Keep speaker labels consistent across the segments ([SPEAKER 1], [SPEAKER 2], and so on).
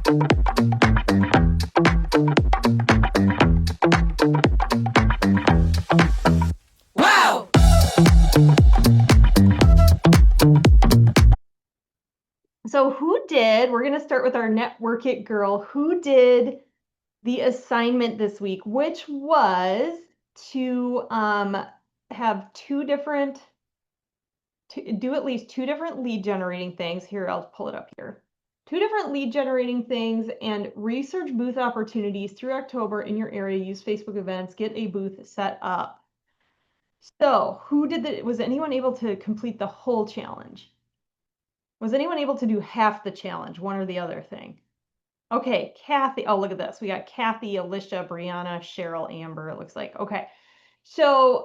[SPEAKER 1] Wow!
[SPEAKER 2] So we're going to start with our Network It girl. Who did the assignment this week, which was to have do at least two different lead generating things. Here, I'll pull it up here. Two different lead generating things and research booth opportunities through October in your area. Use Facebook events, get a booth set up. So was anyone able to complete the whole challenge? Was anyone able to do half the challenge, one or the other thing? Okay, Kathy. Oh, look at this. We got Kathy, Alicia, Brianna, Cheryl, Amber, it looks like. Okay. So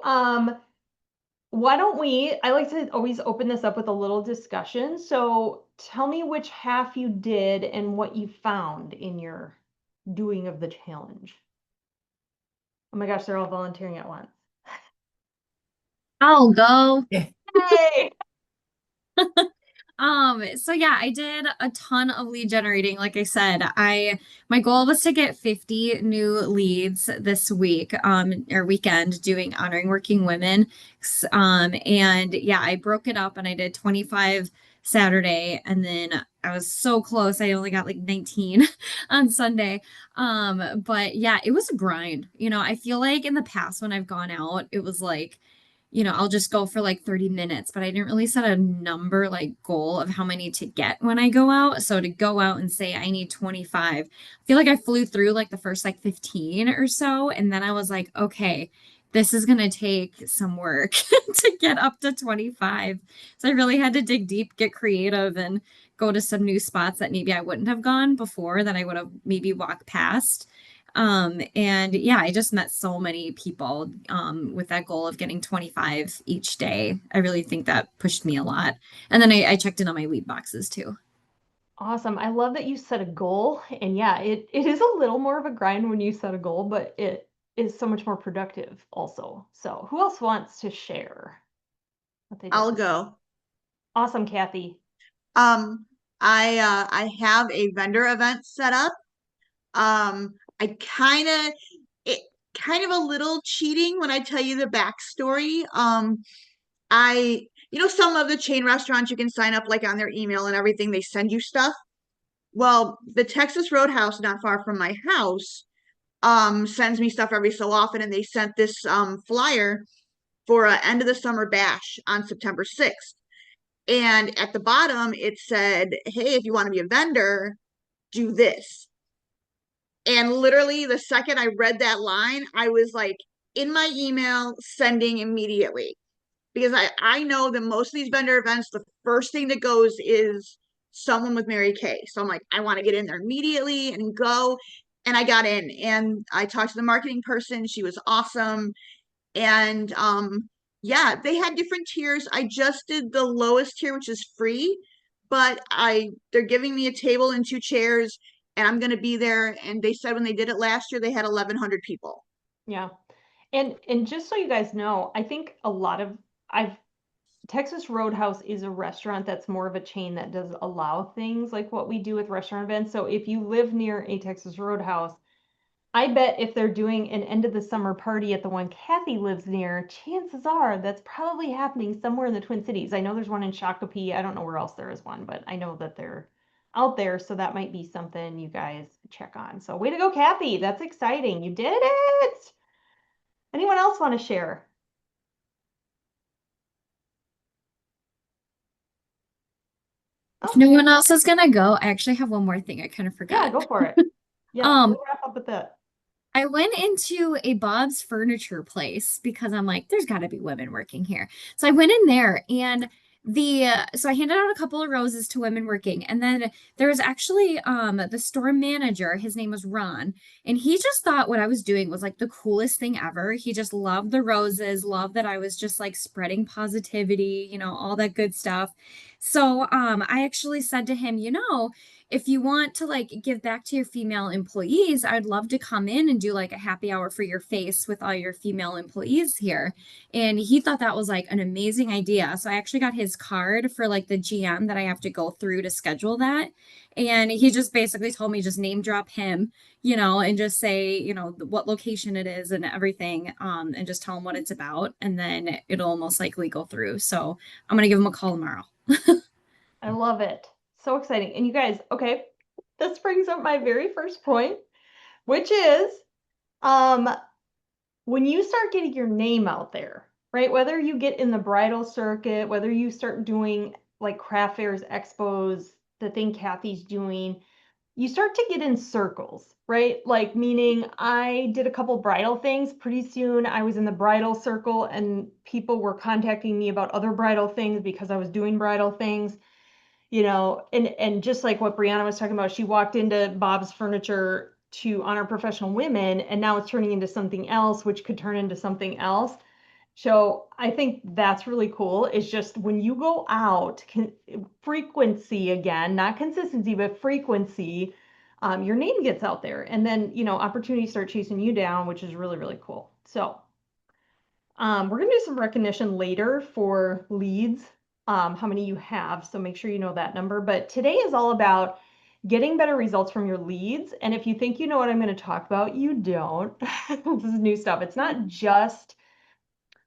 [SPEAKER 2] why don't I like to always open this up with a little discussion. So tell me which half you did and what you found in your doing of the challenge. Oh my gosh, they're all volunteering at once.
[SPEAKER 3] I'll go.
[SPEAKER 2] Hey!
[SPEAKER 3] So yeah, I did a ton of lead generating. Like I said, my goal was to get 50 new leads this week, or weekend doing honoring working women. And yeah, I broke it up and I did 25 Saturday, and then I was so close. I only got like 19 on Sunday. But yeah, it was a grind. I feel like in the past when I've gone out, it was like, I'll just go for like 30 minutes, but I didn't really set a number like goal of how many to get when I go out. So to go out and say I need 25, I feel like I flew through like the first like 15 or so. And then I was like, okay, this is going to take some work to get up to 25. So I really had to dig deep, get creative, and go to some new spots that maybe I wouldn't have gone before that I would have maybe walked past. And yeah, I just met so many people with that goal of getting 25 each day. I really think that pushed me a lot. And then I checked in on my lead boxes too.
[SPEAKER 2] Awesome. I love that you set a goal. And yeah, it is a little more of a grind when you set a goal, but it is so much more productive also. So who else wants to share what they did?
[SPEAKER 1] I'll go.
[SPEAKER 2] Awesome, Kathy.
[SPEAKER 1] Um, I have a vendor event set up. I it kind of a little cheating when I tell you the backstory. Some of the chain restaurants you can sign up like on their email and everything, they send you stuff. Well, the Texas Roadhouse, not far from my house, sends me stuff every so often, and they sent this flyer for a end of the summer bash on September 6th. And at the bottom, it said, hey, if you want to be a vendor, do this. And literally the second I read that line, I was like in my email sending immediately. Because I know that most of these vendor events, the first thing that goes is someone with Mary Kay. So I'm like, I want to get in there immediately and go. And I got in and I talked to the marketing person. She was awesome. And yeah, they had different tiers. I just did the lowest tier, which is free, but they're giving me a table and two chairs, and I'm gonna be there. And they said when they did it last year, they had 1,100 people.
[SPEAKER 2] Yeah. And just so you guys know, I think a lot of I've Texas Roadhouse is a restaurant that's more of a chain that does allow things like what we do with restaurant events. So if you live near a Texas Roadhouse, I bet if they're doing an end of the summer party at the one Kathy lives near, chances are that's probably happening somewhere in the Twin Cities. I know there's one in Shakopee. I don't know where else there is one, but I know that they're out there. So that might be something you guys check on. So way to go, Kathy. That's exciting. You did it. Anyone else want to share?
[SPEAKER 3] If no one else is gonna go, I actually have one more thing I kind of
[SPEAKER 2] Yeah,
[SPEAKER 3] forgot.
[SPEAKER 2] go for it. Yeah,
[SPEAKER 3] Um,
[SPEAKER 2] we'll wrap up with that.
[SPEAKER 3] I went into a Bob's Furniture place because I'm like, there's got to be women working here. So I went in there and so I handed out a couple of roses to women working, and then there was actually the store manager. His name was Ron, and he just thought what I was doing was like the coolest thing ever. He just loved the roses, loved that I was just like spreading positivity, all that good stuff. So I actually said to him, if you want to like give back to your female employees, I'd love to come in and do like a happy hour for your face with all your female employees here. And he thought that was like an amazing idea. So I actually got his card for like the GM that I have to go through to schedule that. And he just basically told me just name drop him, and just say, what location it is and everything, and just tell him what it's about. And then it'll most likely go through. So I'm going to give him a call tomorrow.
[SPEAKER 2] I love it. So exciting. And you guys, okay, this brings up my very first point, which is when you start getting your name out there, right? Whether you get in the bridal circuit, whether you start doing like craft fairs, expos, the thing Kathy's doing, you start to get in circles, right? Like, meaning I did a couple bridal things. Pretty soon I was in the bridal circle and people were contacting me about other bridal things because I was doing bridal things, and just like what Brianna was talking about, she walked into Bob's Furniture to honor professional women, and now it's turning into something else, which could turn into something else. So I think that's really cool. It's just when you go out, frequency again, not consistency, but frequency, your name gets out there, and then, opportunities start chasing you down, which is really, really cool. So we're going to do some recognition later for leads, how many you have. So make sure you know that number. But today is all about getting better results from your leads. And if you think you know what I'm going to talk about, you don't. This is new stuff. It's not just,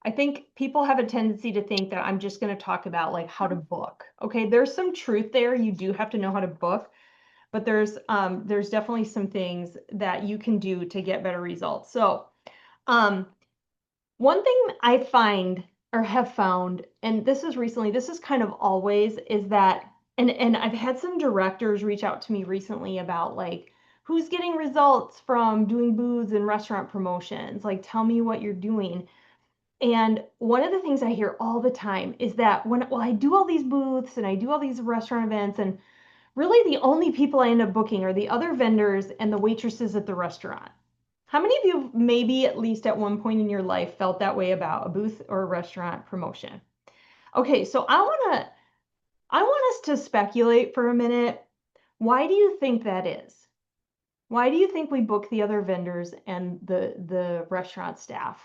[SPEAKER 2] I think people have a tendency to think that I'm just going to talk about like how to book. Okay, there's some truth there. You do have to know how to book, but there's definitely some things that you can do to get better results. So one thing I find or have found, and this is recently, this is kind of always, is that, and I've had some directors reach out to me recently about like, who's getting results from doing booths and restaurant promotions? Like, tell me what you're doing. And one of the things I hear all the time is that well, I do all these booths and I do all these restaurant events, and really the only people I end up booking are the other vendors and the waitresses at the restaurant. How many of you maybe at least at one point in your life felt that way about a booth or a restaurant promotion? Okay, so I want us to speculate for a minute. Why do you think that is? Why do you think we book the other vendors and the restaurant staff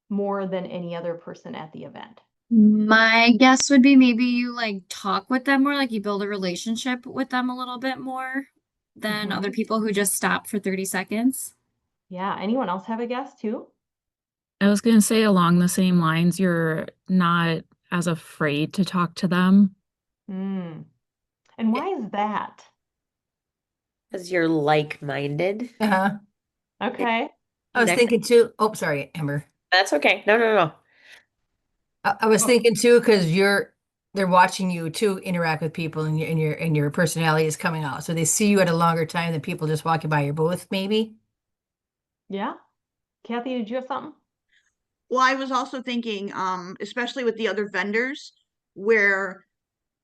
[SPEAKER 2] more than any other person at the event?
[SPEAKER 3] My guess would be maybe you like talk with them more, like you build a relationship with them a little bit more than other people who just stop for 30 seconds.
[SPEAKER 2] Yeah, anyone else have a guess too?
[SPEAKER 4] I was going to say along the same lines, you're not as afraid to talk to them.
[SPEAKER 2] Mm. And why is that?
[SPEAKER 5] Because you're like-minded.
[SPEAKER 6] Uh-huh.
[SPEAKER 2] Okay.
[SPEAKER 6] I was
[SPEAKER 5] Next-
[SPEAKER 6] thinking too. Oh, sorry, Amber.
[SPEAKER 5] That's okay. No, no, no.
[SPEAKER 6] I was
[SPEAKER 2] Oh.
[SPEAKER 6] thinking too, because they're watching you too interact with people, and your personality is coming out. So they see you at a longer time than people just walking by your booth, maybe.
[SPEAKER 2] Yeah. Kathy, did you have something?
[SPEAKER 1] Well, I was also thinking, especially with the other vendors, where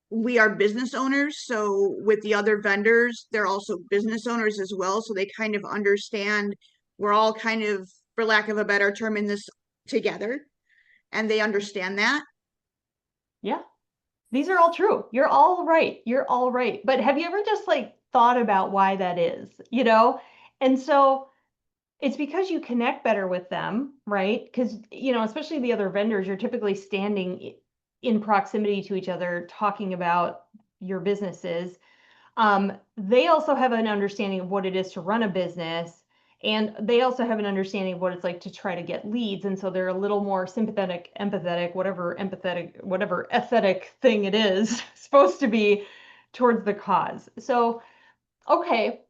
[SPEAKER 1] we are business owners. So with the other vendors, they're also business owners as well. So they kind of understand we're all kind of, for lack of a better term, in this together, and they understand that.
[SPEAKER 2] Yeah. These are all true. You're all right. You're all right. But have you ever just like thought about why that is, And so it's because you connect better with them, right? Because, especially the other vendors, you're typically standing in proximity to each other, talking about your businesses. They also have an understanding of what it is to run a business, and they also have an understanding of what it's like to try to get leads. And so they're a little more sympathetic, empathetic, whatever aesthetic thing it is supposed to be towards the cause. So, okay,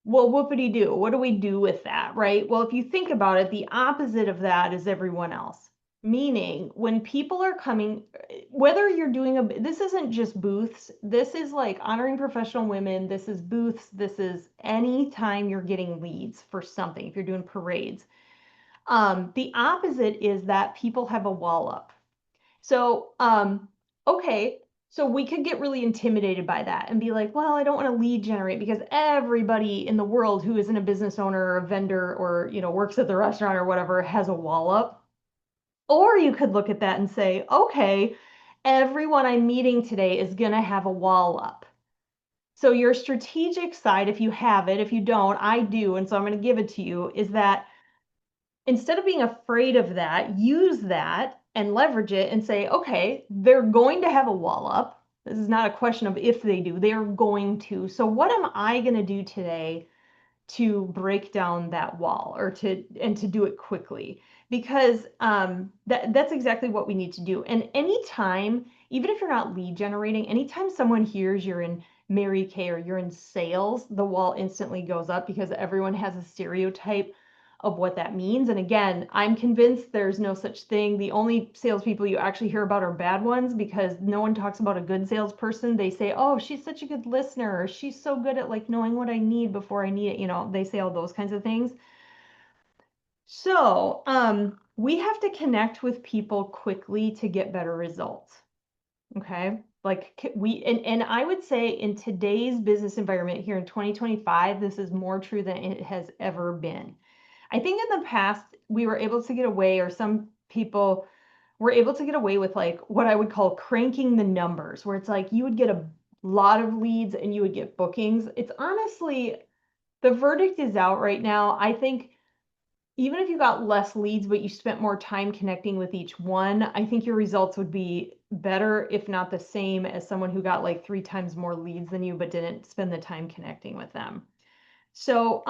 [SPEAKER 2] well, whoopity do. What do we do with that, right? Well, if you think about it, the opposite of that is everyone else. Meaning, when people are coming, whether you're doing this isn't just booths, this is like honoring professional women, this is booths, this is any time you're getting leads for something, if you're doing parades. The opposite is that people have a wall up. So, okay, so we could get really intimidated by that and be like, well, I don't want to lead generate because everybody in the world who isn't a business owner or a vendor or, works at the restaurant or whatever has a wall up. Or you could look at that and say, okay, everyone I'm meeting today is going to have a wall up. So your strategic side, if you have it, if you don't, I do, and so I'm going to give it to you, is that instead of being afraid of that, use that and leverage it and say, okay, they're going to have a wall up. This is not a question of if they do, they're going to. So what am I going to do today to break down that wall or to do it quickly? Because that's exactly what we need to do. And anytime, even if you're not lead generating, anytime someone hears you're in Mary Kay or you're in sales, the wall instantly goes up because everyone has a stereotype of what that means. And again, I'm convinced there's no such thing. The only salespeople you actually hear about are bad ones because no one talks about a good salesperson. They say, oh, she's such a good listener, or she's so good at like knowing what I need before I need it. You know, they say all those kinds of things. So we have to connect with people quickly to get better results. Okay. Like and I would say in today's business environment here in 2025, this is more true than it has ever been. I think in the past we were able to get away, or some people were able to get away with like what I would call cranking the numbers, where it's like you would get a lot of leads and you would get bookings. It's honestly, the verdict is out right now. I think even if you got less leads, but you spent more time connecting with each one, I think your results would be better, if not the same, as someone who got like 3 times more leads than you, but didn't spend the time connecting with them. So,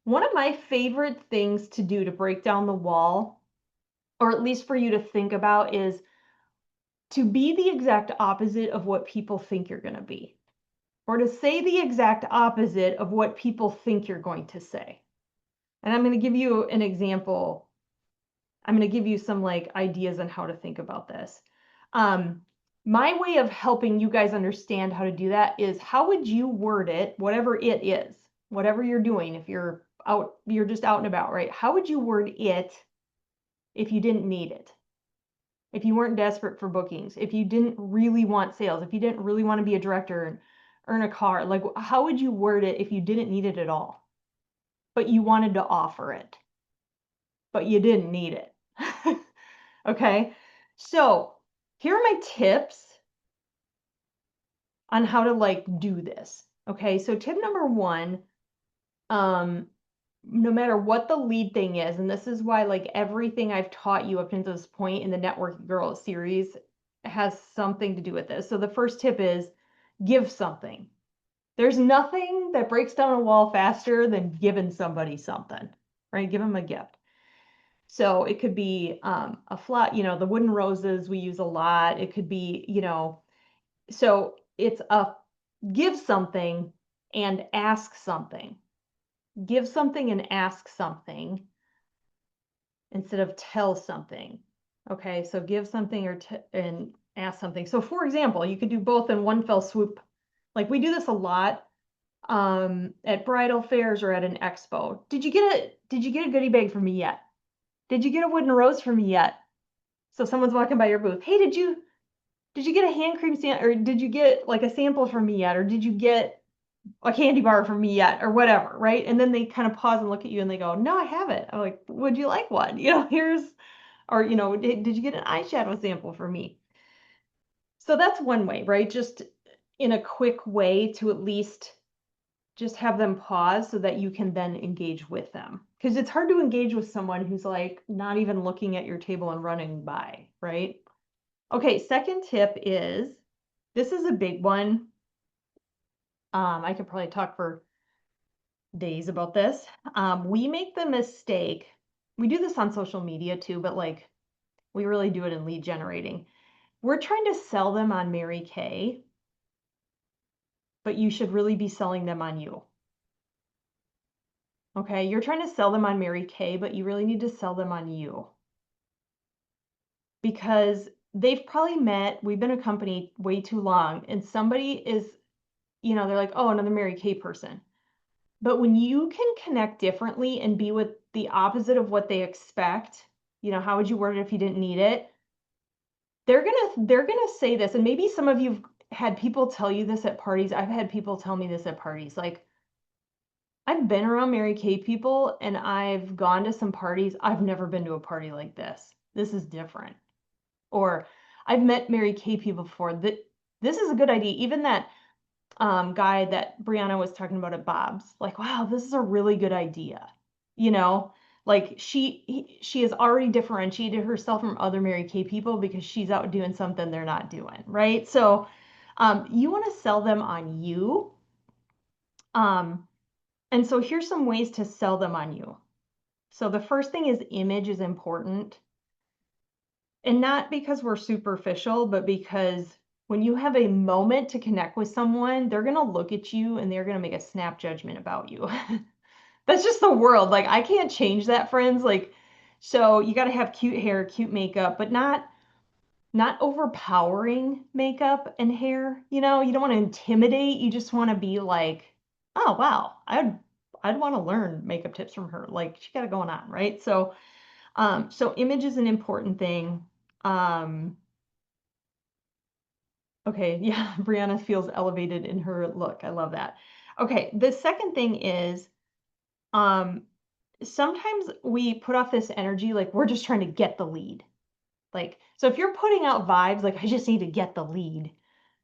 [SPEAKER 2] one of my favorite things to do to break down the wall, or at least for you to think about, is to be the exact opposite of what people think you're going to be, or to say the exact opposite of what people think you're going to say. And I'm going to give you an example. I'm going to give you some like ideas on how to think about this. My way of helping you guys understand how to do that is, how would you word it, whatever it is, whatever you're doing, if you're just out and about, right? How would you word it if you didn't need it? If you weren't desperate for bookings, if you didn't really want sales, if you didn't really want to be a director and earn a car, like how would you word it if you didn't need it at all, but you wanted to offer it, but you didn't need it? Okay, so here are my tips on how to like do this. Okay, so tip number 1, no matter what the lead thing is, and this is why like everything I've taught you up until this point in the Network Girl series has something to do with this. So the first tip is give something. There's nothing that breaks down a wall faster than giving somebody something, right? Give them a gift. So it could be a flat, you know, the wooden roses we use a lot. It could be, you know, so it's a give something and ask something. Give something and ask something instead of tell something. Okay, so give something and ask something. So for example, you could do both in one fell swoop. Like we do this a lot at bridal fairs or at an expo. Did you get a goodie bag for me yet? Did you get a wooden rose for me yet? So someone's walking by your booth. Hey, did you get a hand cream sample, or did you get like a sample from me yet? Or did you get a candy bar from me yet, or whatever, right? And then they kind of pause and look at you and they go, no, I haven't. I'm like, would you like one? You know, or, you know, did you get an eyeshadow sample for me? So that's one way, right? Just in a quick way to at least just have them pause so that you can then engage with them. Because it's hard to engage with someone who's like not even looking at your table and running by, right? Okay, second tip is, this is a big one. I could probably talk for days about this. We make the mistake, we do this on social media too, but like we really do it in lead generating. We're trying to sell them on Mary Kay, but you should really be selling them on you. Okay, you're trying to sell them on Mary Kay, but you really need to sell them on you. Because they've probably met, we've been a company way too long, and somebody is, you know, they're like, oh, another Mary Kay person. But when you can connect differently and be with the opposite of what they expect, you know, how would you word it if you didn't need it? They're gonna say this, and maybe some of you've had people tell you this at parties. I've had people tell me this at parties. Like, I've been around Mary Kay people and I've gone to some parties. I've never been to a party like this. This is different. Or I've met Mary Kay people before. This is a good idea. Even that guy that Brianna was talking about at Bob's. Like, wow, this is a really good idea. You know, like she has already differentiated herself from other Mary Kay people because she's out doing something they're not doing, right? So you want to sell them on you. And so here's some ways to sell them on you. So the first thing is image is important. And not because we're superficial, but because when you have a moment to connect with someone, they're going to look at you and they're going to make a snap judgment about you. That's just the world. Like, I can't change that, friends. Like, so you got to have cute hair, cute makeup, but not overpowering makeup and hair. You know, you don't want to intimidate. You just want to be like, oh, wow, I'd want to learn makeup tips from her. Like, she got it going on, right? So, so image is an important thing. Okay, yeah, Brianna feels elevated in her look. I love that. Okay, the second thing is, sometimes we put off this energy like we're just trying to get the lead. Like, so if you're putting out vibes like I just need to get the lead,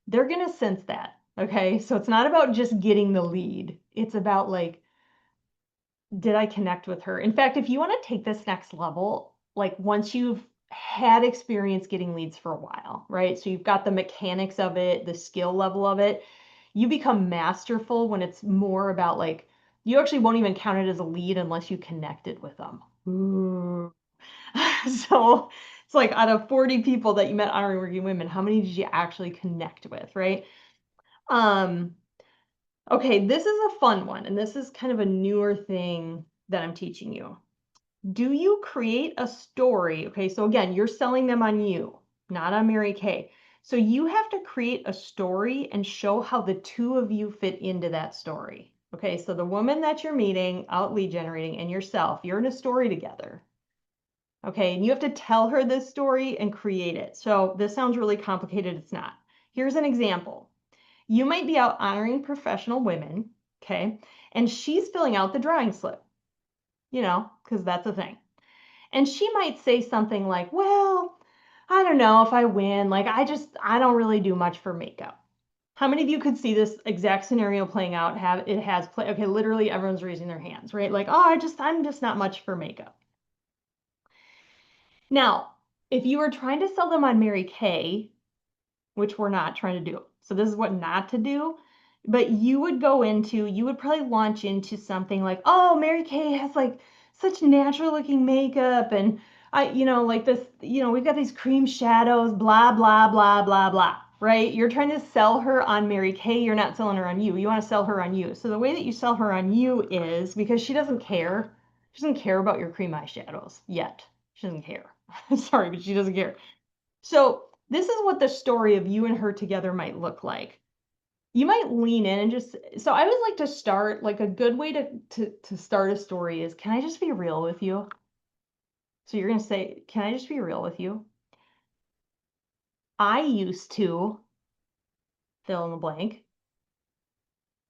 [SPEAKER 2] they're gonna sense that. Okay, so it's not about just getting the lead. It's about like, did I connect with her? In fact, if you want to take this next level, like once you've had experience getting leads for a while, right? So you've got the mechanics of it, the skill level of it, you become masterful when it's more about like, you actually won't even count it as a lead unless you connected with them. Ooh. So it's like out of 40 people that you met honoring working women, how many did you actually connect with, right? Okay, this is a fun one, and this is kind of a newer thing that I'm teaching you. Do you create a story? Okay, so again, you're selling them on you, not on Mary Kay. So you have to create a story and show how the two of you fit into that story. Okay, so the woman that you're meeting, out lead generating, and yourself, you're in a story together. Okay, and you have to tell her this story and create it. So this sounds really complicated. It's not. Here's an example. You might be out honoring professional women, okay? And she's filling out the drawing slip, you know, because that's a thing. And she might say something like, well, I don't know if I win. Like, I don't really do much for makeup. How many of you could see this exact scenario playing out? Okay, literally everyone's raising their hands, right? Like, oh, I'm just not much for makeup. Now, if you were trying to sell them on Mary Kay, which we're not trying to do. So this is what not to do. But you would probably launch into something like, oh, Mary Kay has like such natural looking makeup. And like this, we've got these cream shadows, blah, blah, blah, blah, blah, right? You're trying to sell her on Mary Kay. You're not selling her on you. You want to sell her on you. So the way that you sell her on you is because she doesn't care. She doesn't care about your cream eyeshadows yet. She doesn't care. Sorry, but she doesn't care. So this is what the story of you and her together might look like. You might lean in and so I always like to start, like a good way to start a story is, can I just be real with you? So you're going to say, can I just be real with you? I used to fill in the blank.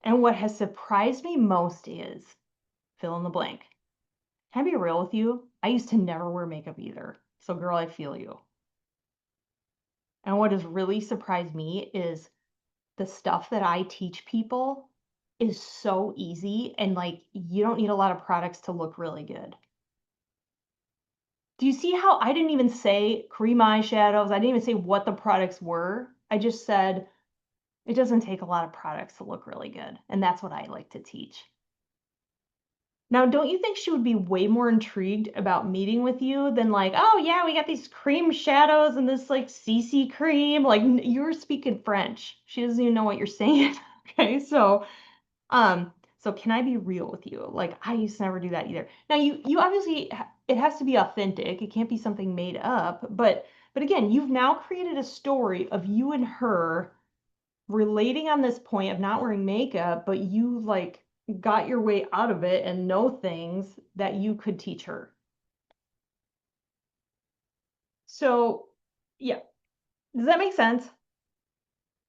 [SPEAKER 2] And what has surprised me most is fill in the blank. Can I be real with you? I used to never wear makeup either. So girl, I feel you. And what has really surprised me is the stuff that I teach people is so easy, and like you don't need a lot of products to look really good. Do you see how I didn't even say cream eyeshadows? I didn't even say what the products were. I just said it doesn't take a lot of products to look really good. And that's what I like to teach. Now, don't you think she would be way more intrigued about meeting with you than like, oh yeah, we got these cream shadows and this like CC cream, like you're speaking French. She doesn't even know what you're saying. Okay, so can I be real with you? Like I used to never do that either. Now you obviously, it has to be authentic. It can't be something made up, but again, you've now created a story of you and her relating on this point of not wearing makeup, but you like got your way out of it and know things that you could teach her. So, yeah. Does that make sense?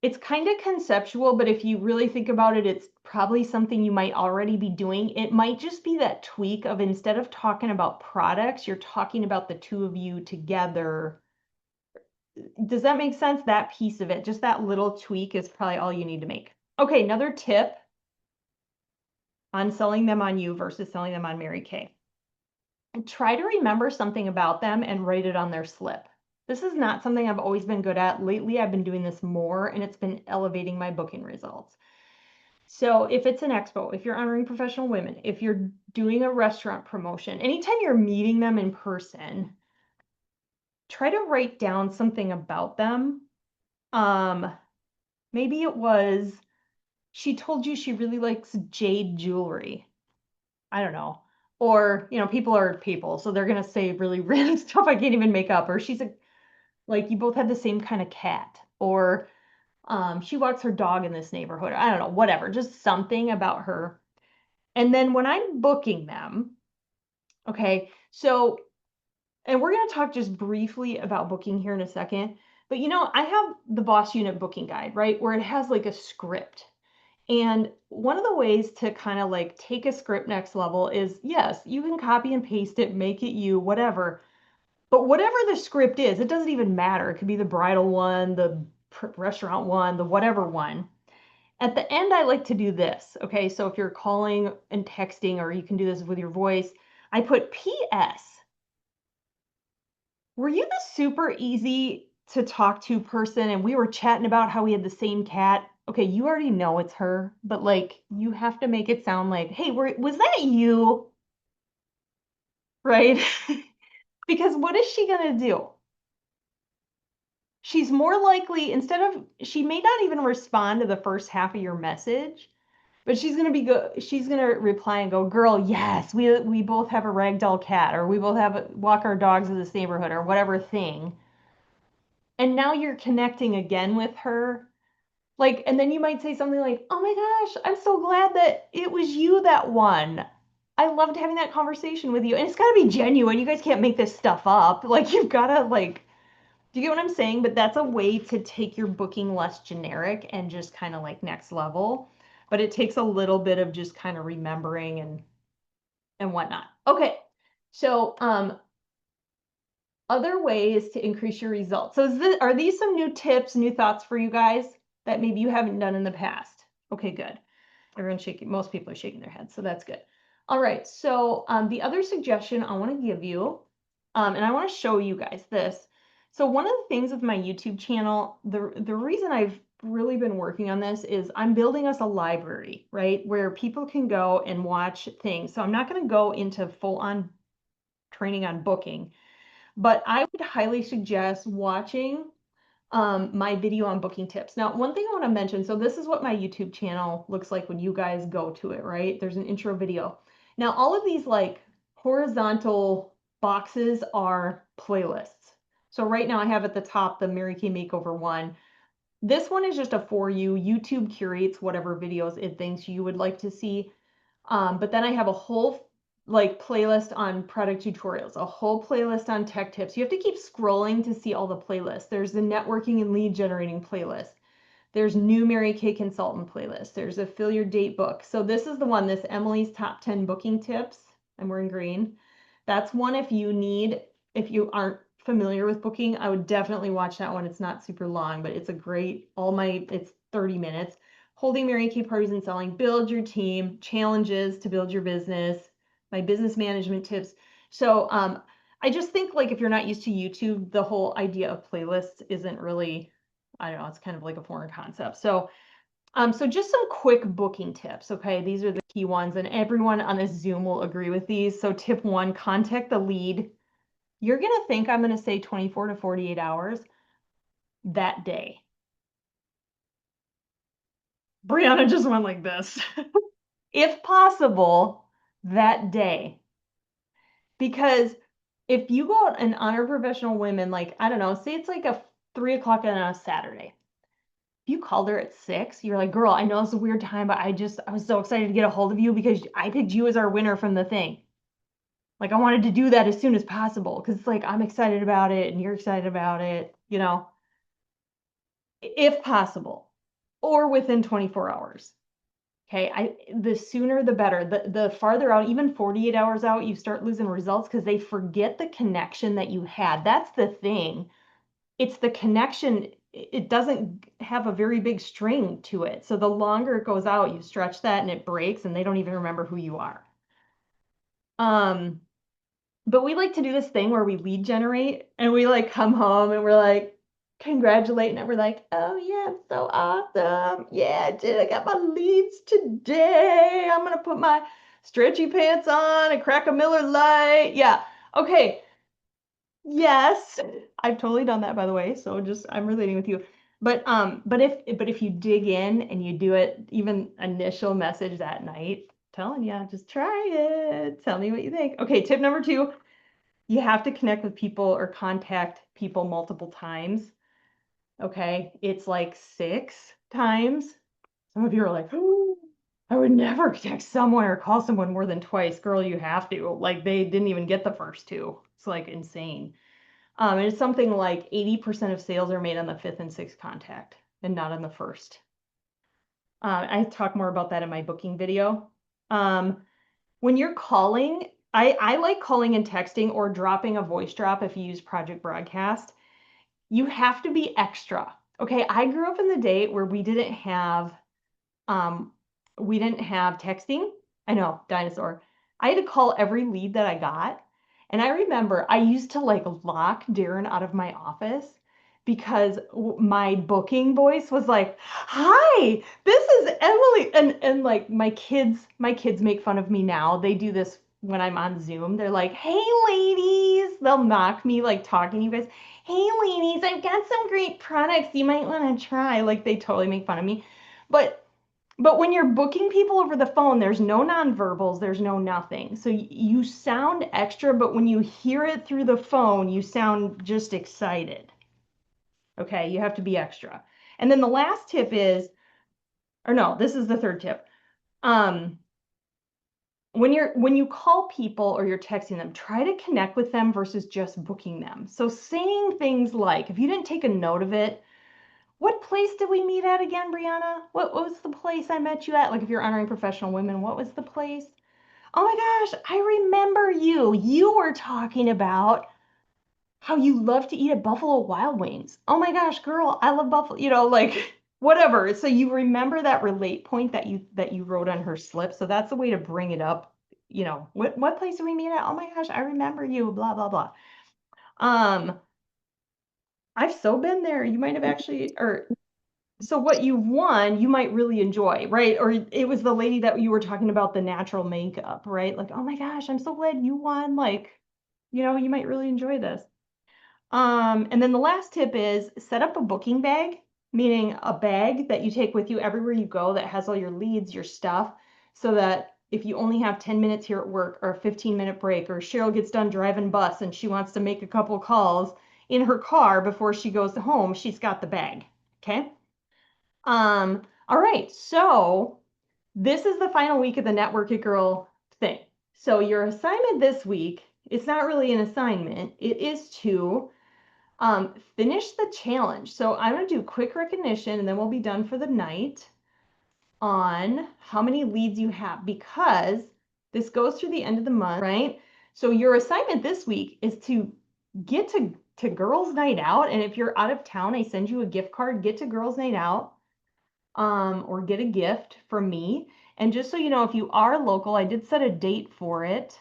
[SPEAKER 2] It's kind of conceptual, but if you really think about it, it's probably something you might already be doing. It might just be that tweak of instead of talking about products, you're talking about the two of you together. Does that make sense? That piece of it, just that little tweak is probably all you need to make. Okay, another tip on selling them on you versus selling them on Mary Kay. Try to remember something about them and write it on their slip. This is not something I've always been good at. Lately, I've been doing this more, and it's been elevating my booking results. So if it's an expo, if you're honoring professional women, if you're doing a restaurant promotion, anytime you're meeting them in person, try to write down something about them. Maybe it was, she told you she really likes jade jewelry. I don't know. Or, people are people, so they're going to say really random stuff I can't even make up. Or she's like, you both have the same kind of cat. Or she walks her dog in this neighborhood. I don't know, whatever, just something about her. And then when I'm booking them, okay, so, and we're going to talk just briefly about booking here in a second. But I have the Boss Unit booking guide, right? Where it has like a script. And one of the ways to kind of like take a script next level is, yes, you can copy and paste it, make it you, whatever. But whatever the script is, it doesn't even matter. It could be the bridal one, the restaurant one, the whatever one. At the end, I like to do this. Okay, so if you're calling and texting, or you can do this with your voice, I put PS. Were you the super easy to talk to person and we were chatting about how we had the same cat? Okay, you already know it's her, but like you have to make it sound like, hey, was that you? Right? Because what is she gonna do? She's more likely, she may not even respond to the first half of your message, but she's gonna reply and go, girl, yes, we both have a ragdoll cat, or we both walk our dogs in this neighborhood, or whatever thing. And now you're connecting again with her. Like, and then you might say something like, oh my gosh, I'm so glad that it was you that won. I loved having that conversation with you. And it's got to be genuine. You guys can't make this stuff up. Like, you've got to, like, do you get what I'm saying? But that's a way to take your booking less generic and just kind of like next level. But it takes a little bit of just kind of remembering and whatnot. Okay. So, other ways to increase your results. So are these some new tips, new thoughts for you guys that maybe you haven't done in the past? Okay, good. Everyone's shaking. Most people are shaking their heads, so that's good. All right. So the other suggestion I want to give you, and I want to show you guys this. So one of the things with my YouTube channel, the reason I've really been working on this is I'm building us a library, right, where people can go and watch things. So I'm not going to go into full-on training on booking, but I would highly suggest watching my video on booking tips. Now, one thing I want to mention, so this is what my YouTube channel looks like when you guys go to it, right? There's an intro video. Now, all of these like horizontal boxes are playlists. So right now I have at the top the Mary Kay Makeover one. This one is just a for you. YouTube curates whatever videos it thinks you would like to see. But then I have a whole like playlist on product tutorials, a whole playlist on tech tips. You have to keep scrolling to see all the playlists. There's the networking and lead generating playlist. There's new Mary Kay consultant playlist. There's a fill your date book. So this is the one, this Emily's top 10 booking tips, and we're in green. That's one if you aren't familiar with booking, I would definitely watch that one. It's not super long, but it's a great, it's 30 minutes. Holding Mary Kay parties and selling, build your team, challenges to build your business, my business management tips. So I just think like if you're not used to YouTube, the whole idea of playlists isn't really, I don't know, it's kind of like a foreign concept. So so just some quick booking tips, okay? These are the key ones, and everyone on this Zoom will agree with these. So tip 1, contact the lead. You're gonna think I'm gonna say 24 to 48 hours that day. Brianna just went like this. If possible, that day. Because if you go out and honor professional women, like, I don't know, say it's like a 3 o'clock on a Saturday. If you called her at 6, you're like, girl, I know it's a weird time, but I was so excited to get a hold of you because I picked you as our winner from the thing. Like, I wanted to do that as soon as possible because it's like, I'm excited about it and you're excited about it, if possible, or within 24 hours. Okay, the sooner the better. The farther out, even 48 hours out, you start losing results because they forget the connection that you had. That's the thing. It's the connection. it doesn't have a very big string to it. So the longer it goes out, you stretch that and it breaks and they don't even remember who you are. But we like to do this thing where we lead generate and we like come home and we're like congratulating and we're like, oh yeah, I'm so awesome. Yeah, I did. I got my leads today. I'm gonna put my stretchy pants on and crack a Miller Lite. Yeah. Okay. Yes, I've totally done that, by the way. So just I'm relating with you. But if you dig in and you do it, even initial message that night, telling you, just try it. Tell me what you think. Okay, tip number 2, you have to connect with people or contact people multiple times. Okay, it's like 6 times. Some of you are like, oh, I would never text someone or call someone more than twice. Girl, you have to. Like they didn't even get the first 2. It's like insane. And it's something like 80% of sales are made on the 5th and 6th contact and not on the 1st. I talk more about that in my booking video. When you're calling, I like calling and texting or dropping a voice drop if you use Project Broadcast. You have to be extra. Okay, I grew up in the day where we didn't have texting. I know, dinosaur. I had to call every lead that I got. And I remember I used to like lock Darren out of my office because my booking voice was like, hi, this is Emily. And like my kids make fun of me now. They do this when I'm on Zoom. They're like, hey ladies. They'll mock me like talking to you guys. Hey ladies, I've got some great products you might want to try. Like they totally make fun of me. But when you're booking people over the phone, there's no nonverbals, there's no nothing. So you sound extra, but when you hear it through the phone, you sound just excited. Okay, you have to be extra. And then the last tip is, or no, this is the 3rd tip. When you call people or you're texting them, try to connect with them versus just booking them. So saying things like, if you didn't take a note of it, what place did we meet at again, Brianna? What was the place I met you at? Like if you're honoring professional women, what was the place? Oh my gosh, I remember you. You were talking about how you love to eat at Buffalo Wild Wings. Oh my gosh, girl, I love Buffalo, like whatever. So you remember that relate point that you wrote on her slip. So that's the way to bring it up. What place did we meet at? Oh my gosh, I remember you, blah, blah, blah. I've so been there. You might have actually, or so what you won, you might really enjoy, right? Or it was the lady that you were talking about, the natural makeup, right? Like, oh my gosh, I'm so glad you won. Like, you might really enjoy this. And then the last tip is set up a booking bag, meaning a bag that you take with you everywhere you go that has all your leads, your stuff, so that if you only have 10 minutes here at work or a 15-minute break, or Cheryl gets done driving bus and she wants to make a couple calls in her car before she goes home, she's got the bag, okay? All right, so this is the final week of the Network It Girl thing. So your assignment this week, it's not really an assignment, it is to finish the challenge. So I'm going to do quick recognition and then we'll be done for the night on how many leads you have, because this goes through the end of the month, right? So your assignment this week is to get to Girls Night Out. And if you're out of town, I send you a gift card, get to Girls Night Out, or get a gift from me. And just so you know, if you are local, I did set a date for it.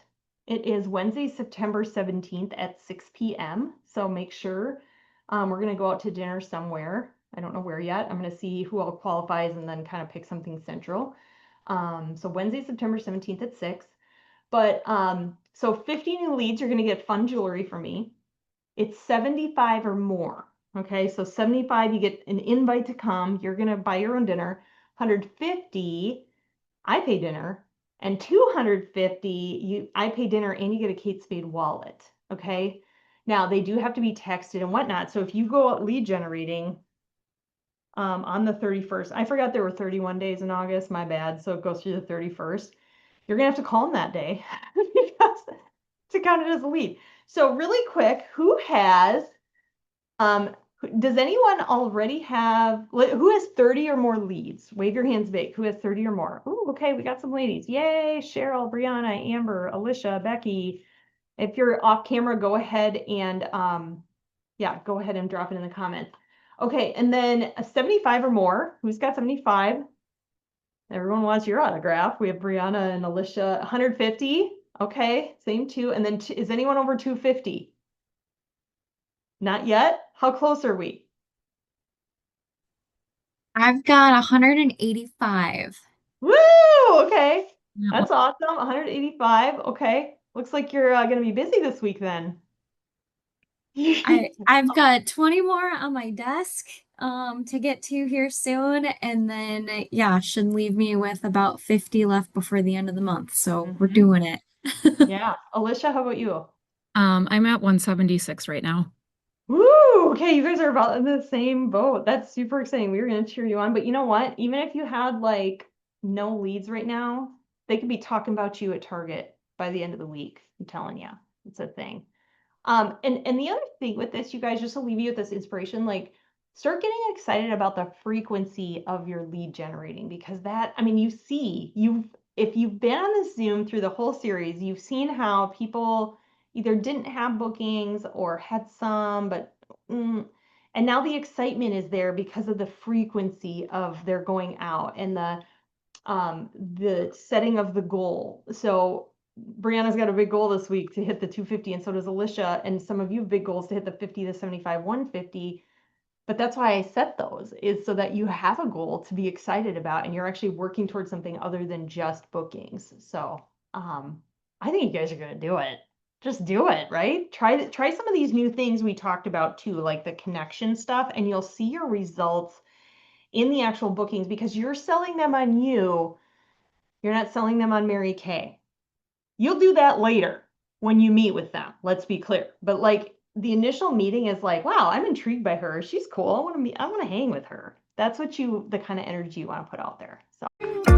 [SPEAKER 2] It is Wednesday, September 17th at 6 p.m. So make sure we're going to go out to dinner somewhere. I don't know where yet. I'm going to see who all qualifies and then kind of pick something central. So Wednesday, September 17th at 6. But so 50 new leads, you're going to get fun jewelry from me. It's 75 or more. Okay, so 75, you get an invite to come. You're going to buy your own dinner. 150, I pay dinner. And 250, I pay dinner and you get a Kate Spade wallet. Okay, now they do have to be texted and whatnot. So if you go out lead generating on the 31st, I forgot there were 31 days in August, my bad. So it goes through the 31st. You're going to have to call them that day because to count it as a lead. So really quick, who has, does anyone already have, who has 30 or more leads? Wave your hands big. Who has 30 or more? Oh, okay, we got some ladies. Yay, Cheryl, Brianna, Amber, Alicia, Becky. If you're off camera, go ahead and, yeah, go ahead and drop it in the comments. Okay, and then a 75 or more. Who's got 75? Everyone wants your autograph. We have Brianna and Alicia. 150. Okay, same two. And then is anyone over 250? Not yet? How close are we?
[SPEAKER 3] I've got 185.
[SPEAKER 2] Woo! Okay.
[SPEAKER 4] Yeah,
[SPEAKER 2] That's awesome. 185. Okay. Looks like you're going to be busy this week then.
[SPEAKER 3] I've got 20 more on my desk to get to here soon, and then yeah, should leave me with about 50 left before the end of the month. So we're
[SPEAKER 2] Mhm.
[SPEAKER 3] doing it.
[SPEAKER 2] Yeah. Alicia, how about you?
[SPEAKER 4] I'm at 176 right now.
[SPEAKER 2] Woo! Okay, you guys are about in the same boat. That's super exciting. We were going to cheer you on, but you know what? Even if you had like no leads right now, they could be talking about you at Target by the end of the week. I'm telling you, it's a thing. And the other thing with this, you guys, just to leave you with this inspiration, like start getting excited about the frequency of your lead generating because that, I mean, if you've been on the Zoom through the whole series, you've seen how people either didn't have bookings or had some, but and now the excitement is there because of the frequency of their going out and the setting of the goal. So Brianna's got a big goal this week to hit the 250, and so does Alicia. And some of you have big goals to hit the 50 to 75, 150. But that's why I set those, is so that you have a goal to be excited about and you're actually working towards something other than just bookings. So I think you guys are gonna do it. Just do it, right? Try some of these new things we talked about too, like the connection stuff, and you'll see your results in the actual bookings because you're selling them on you. You're not selling them on Mary Kay. You'll do that later when you meet with them. Let's be clear. But like the initial meeting is like, wow, I'm intrigued by her. She's cool. I want to hang with her. That's what the kind of energy you want to put out there. So